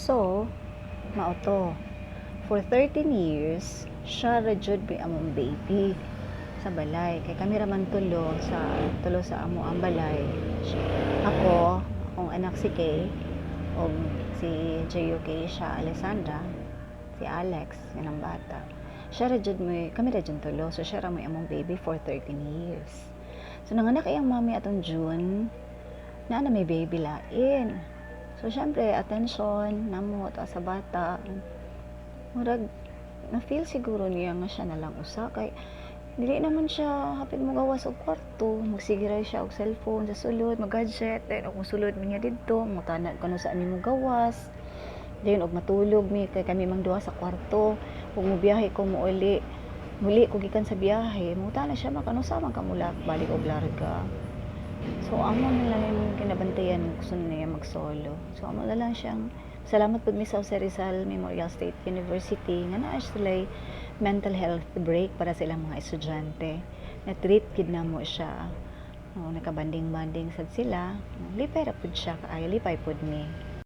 So, mao to. For 13 years, siya ra jud may among baby sa balay. Kay kami ra man tulo sa amo ang balay. Ako, akong anak si Kay, o si JUK siya, Alessandra, si Alex, yan ang bata. Kami ra jud tulo. So, siya ra may among baby for 13 years. So, nanganak iyang mami atong June, na may baby lain. So, syempre, attention, namo, sa bata. Murag, na-feel siguro niya nga siya nalang usa. Kay, dili naman siya hapit mo gawas og kwarto. Magsigiray siya og cellphone sa sulod, mag-gadget. Then, og sulod niya dito, mutanad ko sa amin mo gawas. Then, og matulog mi, kay kami mang duha sa kwarto. Kung mubiyahe ko mo muli ko gikan sa biyahe, muta na siya makanusa man kamula balik og larga. So, amo na lang yung kinabantayan gusto niya mag-solo. So, amo na lang siyang salamat pud mi sa Rizal Memorial State University nga naa sila mental health break para sa ilang mga estudyante. Na-treat gid namo siya. Nakabanding-banding sad sila. Lipay ra pud siya, kaayo lipay pud mi.